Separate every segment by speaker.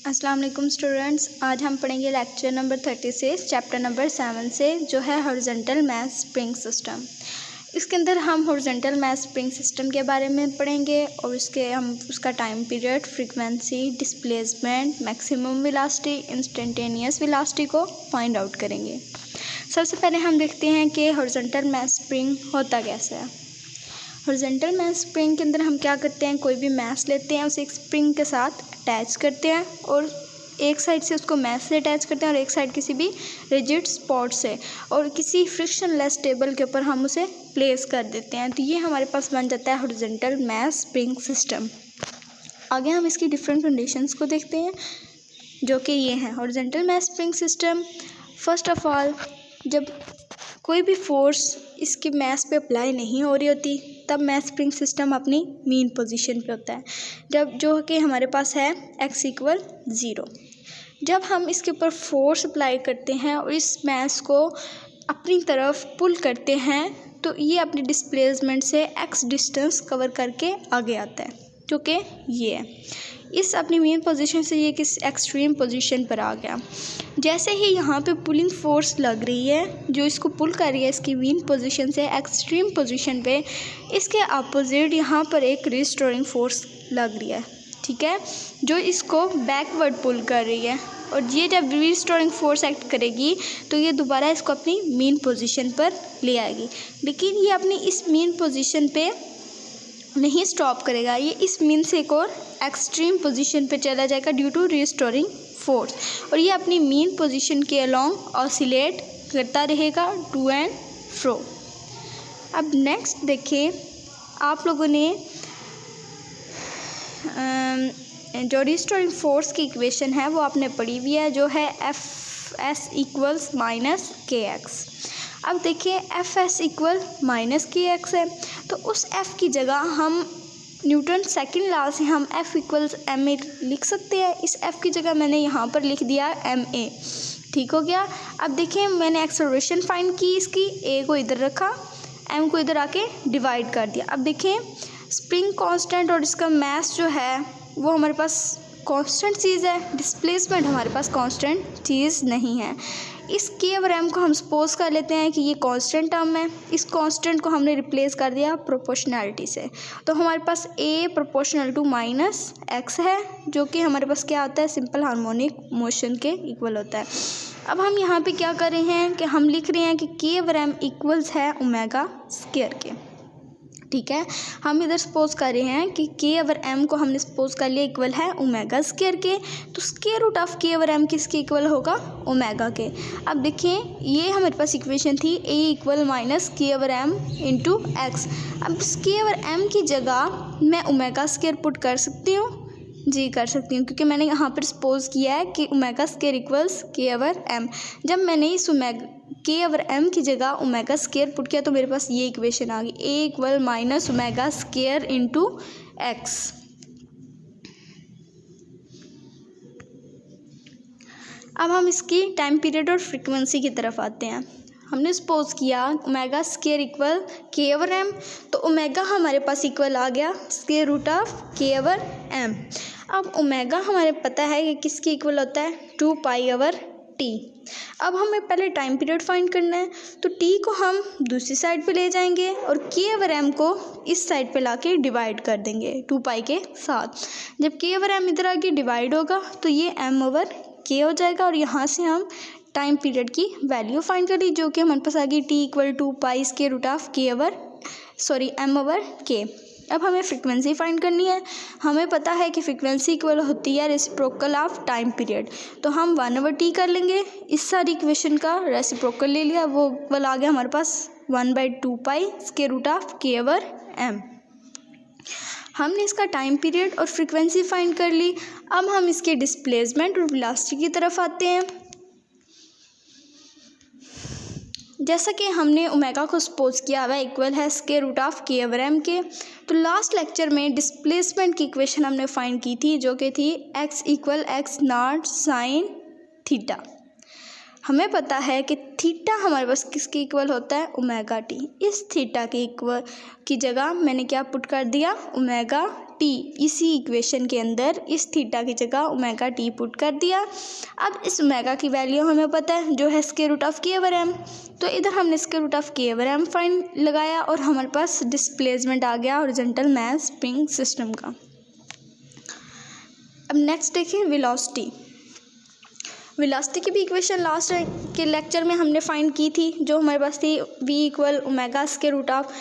Speaker 1: अस्सलाम वालेकुम स्टूडेंट्स, आज हम पढ़ेंगे लेक्चर नंबर 36 चैप्टर नंबर 7 से, जो है हॉरिजॉन्टल मास स्प्रिंग सिस्टम। इसके अंदर हम हॉरिजॉन्टल मास स्प्रिंग सिस्टम के बारे में पढ़ेंगे और उसका time period, frequency, displacement, maximum velocity, instantaneous velocity को फाइंड आउट करेंगे। सबसे पहले हम देखते हैं कि हॉरिजॉन्टल मास स्प्रिंग होता कैसे है। हॉरिजॉन्टल मास स्प्रिंग के अंदर हम क्या करते हैं, कोई भी मास लेते हैं, उसे एक स्प्रिंग के साथ अटैच करते हैं और एक साइड से उसको मास से अटैच करते हैं और एक साइड किसी भी रिजिड स्पॉट से और किसी फ्रिक्शनलेस टेबल के ऊपर हम उसे प्लेस कर देते हैं। तो ये हमारे पास बन जाता है हॉरिजॉन्टल मास स्प्रिंग सिस्टम। आगे हम इसकी डिफरेंट कंडीशंस को देखते हैं, जो कि ये हैं horizontal mass spring system. First of all, जब कोई भी फोर्स इसकी मास पे अप्लाई नहीं हो रही होती तब मास स्प्रिंग सिस्टम अपनी मीन पोजीशन पे होता है, जब जो कि हमारे पास है x = 0। जब हम इसके ऊपर फोर्स अप्लाई करते हैं और इस मास को अपनी तरफ पुल करते हैं तो ये अपनी डिस्प्लेसमेंट से x डिस्टेंस कवर करके आगे आता है, जो कि ये है। इस अपनी मेन पोजीशन से ये किस एक्सट्रीम पोजीशन पर आ गया। जैसे ही यहाँ पे पुलिंग फोर्स लग रही है जो इसको पुल कर रही है इसकी मेन पोजीशन से एक्सट्रीम पोजीशन पे, इसके अपोजिट यहाँ पर एक रिस्टोरिंग फोर्स लग रही है, ठीक है, जो इसको बैकवर्ड पुल कर रही है। और ये जब रिस्टोरिंग फोर्स एक्ट करेगी तो ये दोबारा इसको अपनी मेन पोजीशन पर ले आएगी, लेकिन ये अपनी इस मेन पोजीशन पे नहीं स्टॉप करेगा, ये इस मीन से एक और एक्सट्रीम पोजीशन पे चला जाएगा ड्यू टू रिस्टोरिंग फोर्स, और ये अपनी मेन पोजीशन के अलोंग ऑसिलेट करता रहेगा टू एंड फ्रो। अब नेक्स्ट देखिए, आप लोगों ने जो रिस्टोरिंग फोर्स की इक्वेशन है वो आपने पढ़ी हुई है, जो है Fs = -kx। अब देखिए Fs = -kx है, तो उस F की जगह हम न्यूटन सेकंड लॉ से हम F = ma लिख सकते हैं। इस F की जगह मैंने यहाँ पर लिख दिया ma, ठीक हो गया। अब देखिए मैंने एक्सेलरेशन फाइंड की, इसकी a को इधर रखा, m को इधर आके डिवाइड कर दिया। अब देखिए स्प्रिंग कांस्टेंट और इसका मास जो है वो हमारे पास कांस्टेंट चीज़ है, डिस्प्लेसमेंट हमारे पास कांस्टेंट चीज़ नहीं है। इस k और m को हम सपोज कर लेते हैं कि ये कांस्टेंट टर्म है, इस कांस्टेंट को हमने रिप्लेस कर दिया प्रोपोर्शनैलिटी से, तो हमारे पास a ∝ -x है, जो कि हमारे पास क्या होता है, सिंपल हार्मोनिक मोशन के इक्वल होता है। अब हम यहाँ पे क्या कर रहे हैं कि हम लिख रहे हैं कि k और m इक्वल्स है ω² के, ठीक है। हम इधर सपोज कर रहे हैं कि k और m को हमने सपोज कर लिया इक्वल है ω² के, तो स्क्वायर रूट ऑफ k और m किसके इक्वल होगा, ओमेगा के। अब देखिए ये हमारे पास इक्वेशन थी a = -k और m × x। अब इस k और m की जगह मैं ω² पुट कर सकती हूँ, जी कर सकती हूँ, क्योंकि मैंने यहाँ पर सपोज किया है कि ω² = k और m। जब मैंने इस k और m की जगह ω² पुट किया तो मेरे पास ये इक्वेशन आ गई, a = -ω² × x। अब हम इसकी टाइम पीरियड और फ्रीक्वेंसी की तरफ आते हैं। हमने सपोज किया ω² = k और m, तो ओमेगा हमारे पास इक्वल आ गया √k और m। अब ओमेगा हमारे पता है कि किसके इक्वल होता है, 2π/t। अब हमें पहले टाइम पीरियड फाइंड करना है, तो t को हम दूसरी साइड पे ले जाएंगे और k और m को इस साइड पे लाके डिवाइड कर देंगे 2π के साथ। जब k और m इधर आके डिवाइड होगा तो ये m/k हो जाएगा, और यहाँ से हम टाइम पीरियड की वैल्यू फाइंड कर ली, जो कि हमारे पास आ गई t = 2π m/k। अब हमें फ्रीक्वेंसी फाइंड करनी है। हमें पता है कि फ्रीक्वेंसी इक्वल होती है रेसिप्रोकल ऑफ टाइम पीरियड, तो हम 1/t कर लेंगे। इस सारी इक्वेशन का रेसिप्रोकल ले लिया, वो इक्वल आ गया हमारे पास 1/2π √k और m। हमने इसका टाइम पीरियड और फ्रीक्वेंसी फाइंड कर ली। अब हम इसके डिस्प्लेसमेंट और वेलोसिटी की तरफ आते हैं। जैसा कि हमने ओमेगा को सपोज किया हुआ इक्वल है √k और m के, तो लास्ट लेक्चर में डिस्प्लेसमेंट की इक्वेशन हमने फाइंड की थी, जो कि थी x = x0 sin थीटा। हमें पता है कि थीटा हमारे पास किसके इक्वल होता है, ω t। इस थीटा के इक्वल की जगह मैंने क्या पुट कर दिया, ω टी इसी इक्वेशन के अंदर इस थीटा की जगह ओमेगा टी पुट कर दिया। अब इस ओमेगा की वैल्यू हमें पता है जो है स्क्वायर रूट ऑफ के ओवर एम, तो इधर हमने स्क्वायर रूट ऑफ के ओवर एम फाइन लगाया और हमारे पास डिस्प्लेसमेंट आ गया हॉरिजॉन्टल मैस स्प्रिंग सिस्टम का। अब नेक्स्ट देखिए वेलोसिटी। वेलोसिटी की भी इक्वेशन लास्ट के लेक्चर में हमने फाइंड की थी, जो हमारे पास थी v equal omega square root of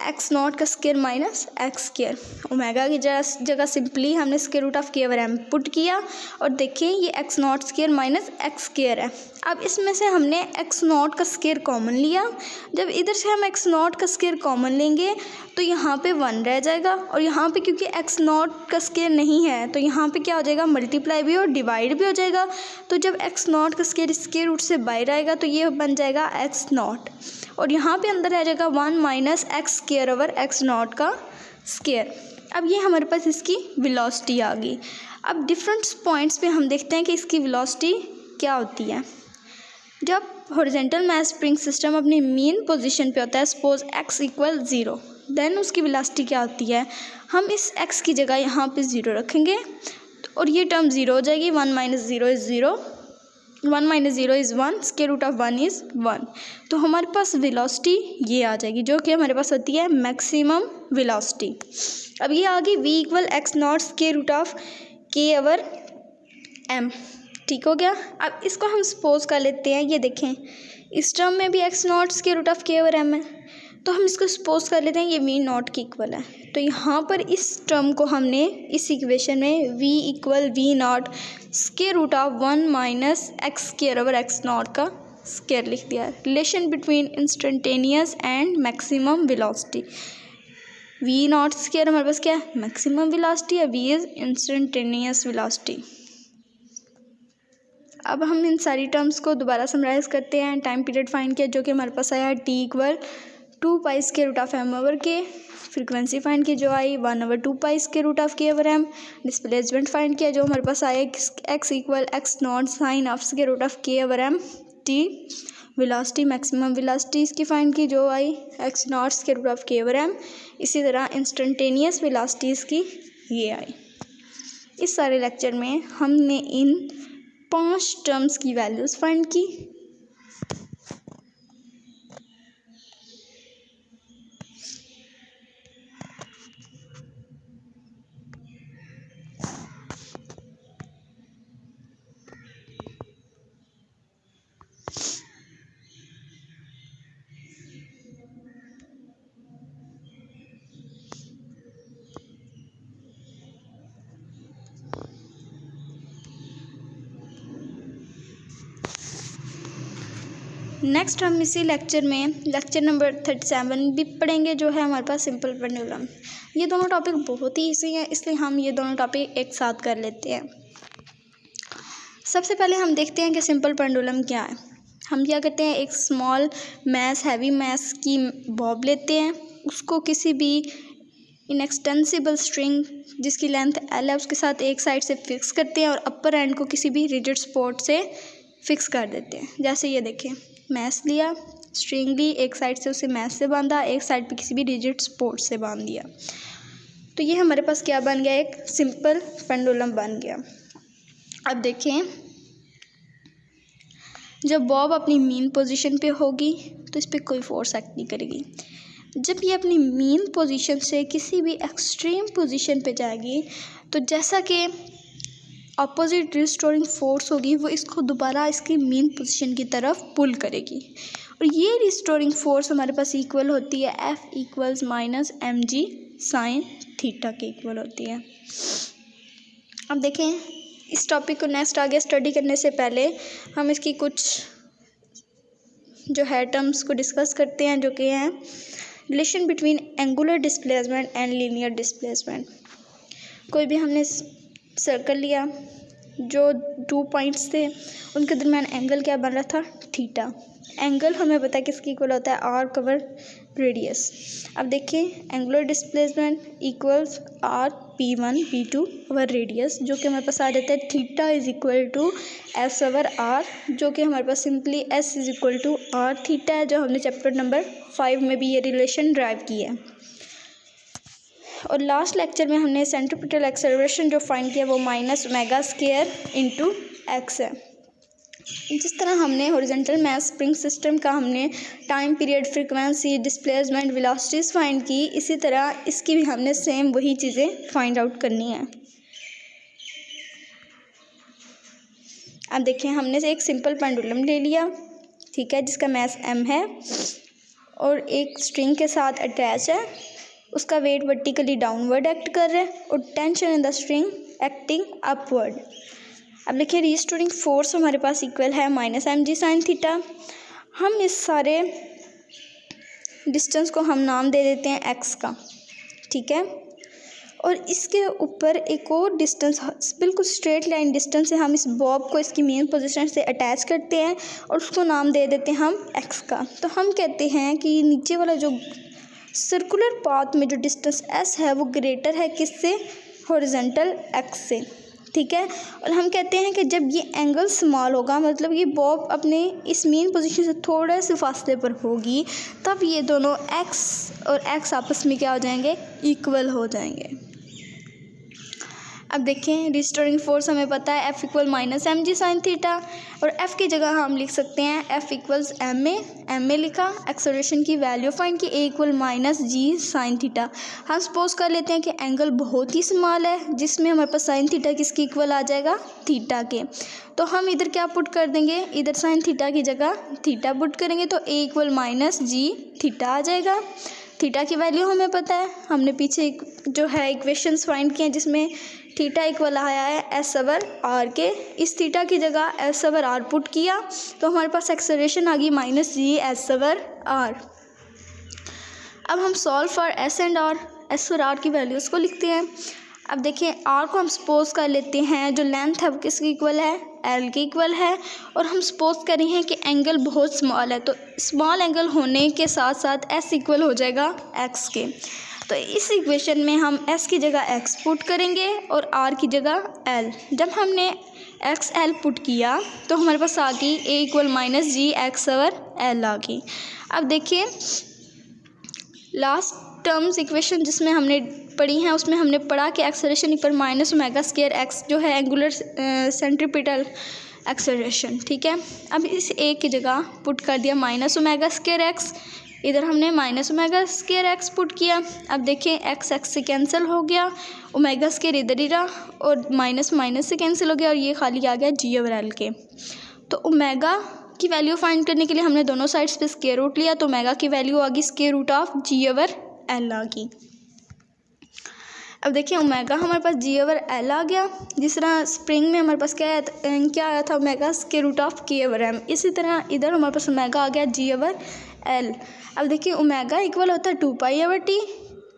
Speaker 1: X not का square minus x square. Omega की जगह सिंपली हमने स्क्वायर रूट ऑफ के ओवर एम पुट किया और देखिए ये X not square minus x square है। अब इसमें से हमने एक्स नॉट का स्क्वायर कॉमन लिया। जब इधर से हम एक्स नॉट का स्क्वायर कॉमन लेंगे तो यहाँ पे 1 रह जाएगा और यहाँ पे क्योंकि एक्स नॉट का स्क्वायर नहीं है तो यहाँ पे क्या हो जाएगा, मल्टीप्लाई भी और डिवाइड भी हो जाएगा। तो जब एक्स नॉट का स्क्वायर रूट से बाहर आएगा तो ये बन जाएगा एक्स नॉट और यहाँ पे अंदर रह जाएगा 1 minus x square over x not का स्क्वायर। अब ये हमारे पास इसकी वेलोसिटी आ गई। अब डिफरेंट पॉइंट्स पे हम देखते हैं कि इसकी वेलोसिटी क्या होती है। जब हॉरिजॉन्टल मैस स्प्रिंग सिस्टम अपनी मीन पोजीशन पे होता है, सपोज x इक्वल 0, देन उसकी वेलोसिटी क्या होती है, हम इस x की जगह यहाँ पे 0 रखेंगे और ये टर्म 0 हो जाएगी। 1 minus 0 is 0, 1 minus 0 is 1, square root of 1 is 1। तो हमारे पास वेलोसिटी ये आ जाएगी जो कि हमारे पास होती है मैक्सिमम वेलोसिटी। अब ये आ गई v equal x not square root of के ओवर एम। ठीक हो गया। अब इसको हम सपोज कर लेते हैं, ये देखें इस टर्म में भी x not square root of के ओवर एम है, तो हम इसको सपोज कर लेते हैं ये v नॉट के इक्वल है। तो यहाँ पर इस टर्म को हमने इस इक्वेशन में v equal v not square root of 1 minus x square over x not का स्क्वायर लिख दिया। Relation between instantaneous and maximum velocity. v not square हमारे पास क्या है, मैक्सिमम वेलोसिटी है, v इज़ इंस्टेंटेनियस वेलोसिटी। अब हम इन सारी टर्म्स को दोबारा समराइज़ करते हैं। टाइम पीरियड फाइंड किया जो कि हमारे पास आया t equal 2 pi square root of M over K. Frequency find की जो आई 1/2 पाई स्क्वायर रूट ऑफ के ओवर एम। डिस्प्लेसमेंट फाइंड किया जो हमारे पास आया x equal x not sine of square root of के over M t। Velocity maximum velocity इसकी फाइंड की जो आई X not square root of के ओवर एम। इसी तरह इंस्टेंटेनियस वेलोसिटी इसकी ये आई। इस सारे लेक्चर में हमने इन 5 टर्म्स की वैल्यूज़ फाइंड की। नेक्स्ट हम इसी लेक्चर में लेक्चर नंबर 37 भी पढ़ेंगे जो है हमारे पास सिंपल पेंडुलम। ये दोनों टॉपिक बहुत ही ईजी हैं इसलिए हम ये दोनों टॉपिक एक साथ कर लेते हैं। सबसे पहले हम देखते हैं कि सिंपल पेंडुलम क्या है। हम क्या करते हैं, एक स्मॉल मैस हैवी मैस की बॉब लेते हैं, उसको किसी भी इनएक्सटेंसिबल स्ट्रिंग जिसकी लेंथ L है उसके साथ एक साइड से फिक्स करते हैं और अपर एंड को किसी भी रिजिड सपोर्ट से फिक्स कर देते हैं। जैसे ये देखें, मैस लिया, स्ट्रिंग ली, एक साइड से उसे मैस से बांधा, एक साइड पे किसी भी रिजिड सपोर्ट से बांध दिया। तो ये हमारे पास क्या बन गया, एक सिंपल पेंडुलम बन गया। अब देखें, जब बॉब अपनी मीन पोजीशन पे होगी तो इस पर कोई फोर्स एक्ट नहीं करेगी। जब ये अपनी मीन पोजीशन से किसी भी एक्सट्रीम पोजीशन पे जाएगी तो जैसा कि अपोजिट रिस्टोरिंग फोर्स होगी वो इसको दोबारा इसकी मीन पोजीशन की तरफ पुल करेगी और ये रिस्टोरिंग फोर्स हमारे पास इक्वल होती है F equals minus mg sine theta के इक्वल होती है। अब देखें, इस टॉपिक को नेक्स्ट आगे स्टडी करने से पहले हम इसकी कुछ जो है टर्म्स को डिस्कस करते हैं जो कि हैं relation between angular displacement and linear displacement. कोई भी हमने सर्कल लिया, जो 2 पॉइंट्स थे उनके दरमियान एंगल क्या बन रहा था, थीटा। एंगल हमें पता है किसकी इक्वल होता है, आर्क ओवर रेडियस। अब देखिए, angular displacement equals R P1 P2 over radius, जो कि हमारे पास आ जाता है theta is equal to S over R, जो कि हमारे पास simply S is equal to R theta है, जो हमने चैप्टर नंबर 5 में भी ये रिलेशन ड्राइव की है। और लास्ट लेक्चर में हमने सेंट्रीपिटल एक्सेलरेशन जो फाइंड किया वो minus omega square into x है। जिस तरह हमने हॉरिजॉन्टल मास स्प्रिंग सिस्टम का हमने time period, frequency, displacement, velocities find की, इसी तरह इसकी भी हमने सेम वही चीज़ें फाइंड आउट करनी है। अब देखिए, हमने से एक सिंपल पेंडुलम ले लिया, ठीक है, जिसका मास m है और एक स्ट्रिंग के साथ अटैच है। उसका वेट वर्टिकली डाउनवर्ड एक्ट कर रहा है और tension in the string acting upward. अब देखिए, रीस्टोरिंग फोर्स हमारे पास इक्वल है माइनस mg साइन थीटा। हम इस सारे डिस्टेंस को हम नाम दे देते हैं x का, ठीक है। और इसके ऊपर एक और डिस्टेंस, बिल्कुल स्ट्रेट लाइन डिस्टेंस से हम इस बॉब को इसकी मेन पोजीशन से अटैच करते हैं और उसको नाम दे देते हैं हम x का। तो हम कहते हैं कि नीचे वाला जो सर्कुलर पाथ में जो डिस्टेंस s है वो ग्रेटर है किससे, हॉरिजॉन्टल x से, ठीक है। और हम कहते हैं कि जब ये एंगल स्मॉल होगा, मतलब ये बॉब अपने इस मेन पोजीशन से थोड़े से फासले पर होगी, तब ये दोनों x और x आपस में क्या हो जाएंगे, इक्वल हो जाएंगे। अब देखें, रिस्टोरिंग फोर्स हमें पता है F equal minus mg sine theta, और F की जगह हम लिख सकते हैं F इक्वल्स ma लिखा, एक्सेलरेशन की वैल्यू फाइंड की, A equal minus g sine theta. हम सपोज कर लेते हैं कि एंगल बहुत ही स्मॉल है, जिसमें हमारे पास साइन थीटा किसकी इक्वल आ जाएगा, थीटा के। तो हम इधर क्या पुट कर देंगे, इधर साइन थीटा की जगह थीटा पुट करेंगे तो A equal minus g theta आ जाएगा। थीटा की वैल्यू हमें पता है, हमने पीछे जो है इक्वेशंस फाइंड किए हैं जिसमें थीटा इक्वल आया है एस ओवर आर के। इस थीटा की जगह एस ओवर आर पुट किया तो हमारे पास एक्सेलरेशन आ गई minus g s over r. अब हम solve for s and r, s और आर की वैल्यूज़ को लिखते हैं। अब देखिए, आर को हम सपोज कर लेते हैं जो लेंथ है वो किसकी इक्वल है, एल के इक्वल है, और हम सपोज कर रहे हैं कि एंगल बहुत स्मॉल है, तो स्मॉल एंगल होने के साथ साथ एस इक्वल हो जाएगा एक्स के। तो इस इक्वेशन में हम s की जगह x पुट करेंगे और r की जगह l। जब हमने x l पुट किया तो हमारे पास आ गई a equal minus g x over l आ गई। अब देखिए, लास्ट टर्म्स इक्वेशन जिसमें हमने पढ़ी हैं उसमें हमने पढ़ा कि acceleration equal minus omega square x जो है एंगुलर सेंट्रीपिटल एक्सेलरेशन, ठीक है। अब इस a की जगह पुट कर दिया माइनस ओमेगा स्क्वायर x, इधर हमने minus omega square x put किया। अब देखें, एक्स एक्स से कैंसिल हो गया, ओमेगा स्क्वायर इधर ही रहा और माइनस माइनस से कैंसिल हो गया और ये खाली आ गया जी ओवर एल के। तो ओमेगा की वैल्यू फाइंड करने के लिए हमने दोनों साइड्स पे स्क्वायर रूट लिया, तो ओमेगा की वैल्यू आ गई square root of G over L आ गई। अब देखिए, ओमेगा हमारे पास जी ओवर एल आ गया। जिस तरह स्प्रिंग में हमारे पास क्या आया था, ओमेगा स्क्वायर रूट ऑफ के ओवर एम, इसी तरह इधर हमारे पास ओमेगा आ गया जी ओवर एल। अब देखिए, ओमेगा इक्वल होता है 2 पाई ओवर टी,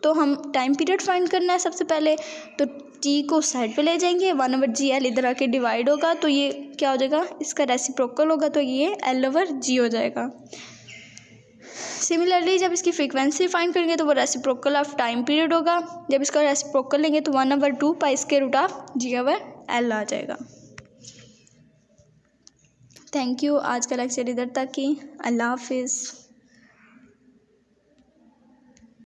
Speaker 1: तो हम टाइम पीरियड फाइंड करना है सबसे पहले, तो टी को साइड पे ले जाएंगे, 1 ओवर जी एल इधर आके डिवाइड होगा तो ये क्या हो जाएगा, इसका रेसिप्रोकल होगा तो ये एल ओवर जी हो जाएगा। सिमिलरली जब इसकी फ्रीक्वेंसी फाइंड करेंगे तो वो रेसिप्रोकल ऑफ टाइम पीरियड होगा, जब इसका रेसिप्रोकल लेंगे तो 1 over 2 pi square root of G over L आ जाएगा। थैंक यू, आज का लेक्चर इधर तक ही, अल्लाह हाफिज़।